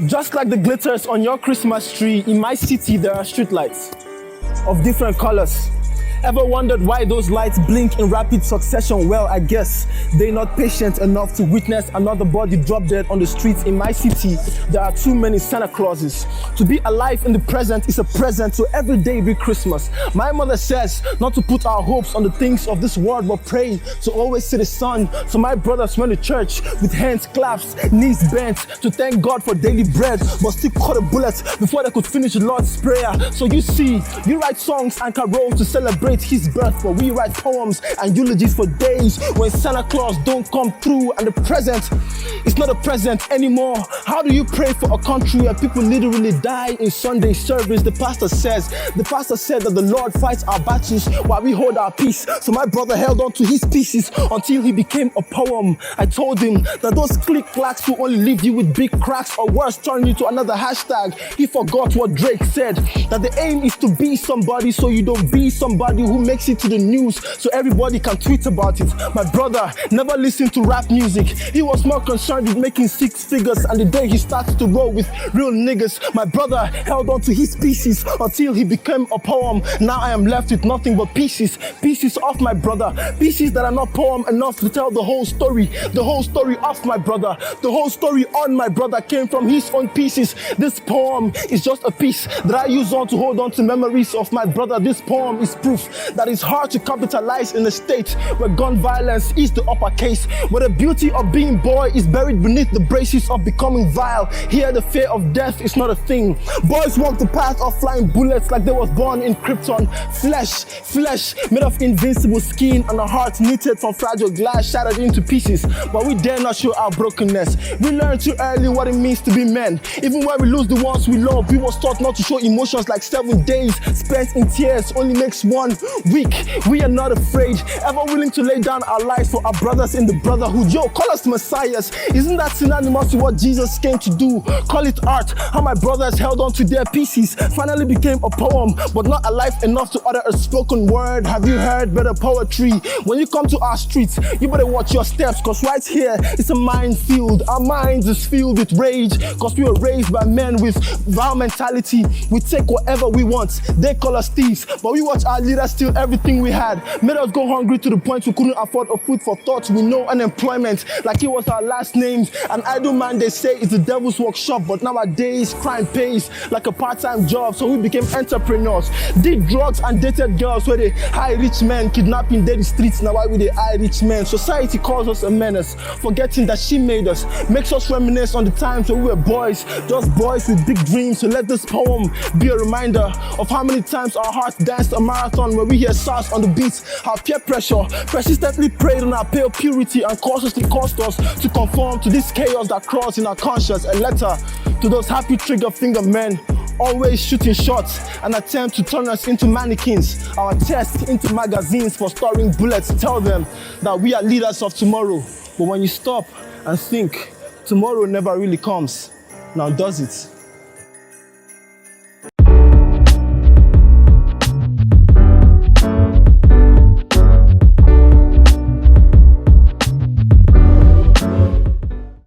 Just like the glitters on your Christmas tree, in my city there are streetlights of different colors. Ever wondered why those lights blink in rapid succession? Well, I guess they're not patient enough to witness another body drop dead on the streets. In my city, there are too many Santa Clauses. To be alive in the present is a present, so every day be Christmas. My mother says not to put our hopes on the things of this world, but pray to always see the sun. So my brothers went to church with hands clasped, knees bent, to thank God for daily bread, but still caught a bullet before they could finish the Lord's Prayer. So you see, you write songs and carols to celebrate his birth, but we write poems and eulogies for days when Santa Claus don't come through, and the present is not a present anymore. How do you pray for a country where people literally die in Sunday service? The pastor said that the Lord fights our battles while we hold our peace. So my brother held on to his pieces until he became a poem. I told him that those click-clacks will only leave you with big cracks, or worse, turn you to another hashtag. He forgot what Drake said, that the aim is to be somebody, so you don't be somebody who makes it to the news so everybody can tweet about it. My brother never listened to rap music. He was more concerned with making six figures, and the day he started to roll with real niggas, my brother held on to his pieces until he became a poem. Now I am left with nothing but pieces of my brother, pieces that are not poem enough to tell the whole story of my brother. The whole story on my brother came from his own pieces. This poem is just a piece that I use on to hold on to memories of my brother. This poem is proof that it's hard to capitalize in a state where gun violence is the uppercase, where the beauty of being boy is buried beneath the braces of becoming vile. Here the fear of death is not a thing. Boys walk the path of flying bullets like they was born in Krypton. Flesh made of invincible skin, and a heart knitted from fragile glass shattered into pieces. But we dare not show our brokenness. We learned too early what it means to be men. Even when we lose the ones we love, we was taught not to show emotions, like 7 days spent in tears only makes 1 week. We are not afraid, ever willing to lay down our lives for our brothers in the brotherhood. Yo, call us messiahs. Isn't that synonymous to what Jesus came to do? Call it art. How my brothers held on to their pieces, finally became a poem, but not alive enough to utter a spoken word. Have you heard better poetry? When you come to our streets, you better watch your steps, cause right here it's a minefield. Our minds is filled with rage, cause we were raised by men with vile mentality. We take whatever we want. They call us thieves, but we watch our leaders steal everything we had. Made us go hungry to the point we couldn't afford a food for thought. We know unemployment like it was our last names. An idle man, they say, is the devil's workshop, but nowadays crime pays like a part-time job, so we became entrepreneurs. Did drugs and dated girls where they high rich men, kidnapping dead streets. Now why we the high rich men? Society calls us a menace, forgetting that she made us. Makes us reminisce on the times when we were boys, just boys with big dreams. So let this poem be a reminder of how many times our hearts danced a marathon where we hear SARS on the beats. How peer pressure persistently preyed on our pale purity and caused us to conform to this chaos that crawls in our conscience. A letter to those happy trigger finger men, always shooting shots and attempt to turn us into mannequins, our chests into magazines for storing bullets. Tell them that we are leaders of tomorrow. But when you stop and think, tomorrow never really comes. Now does it?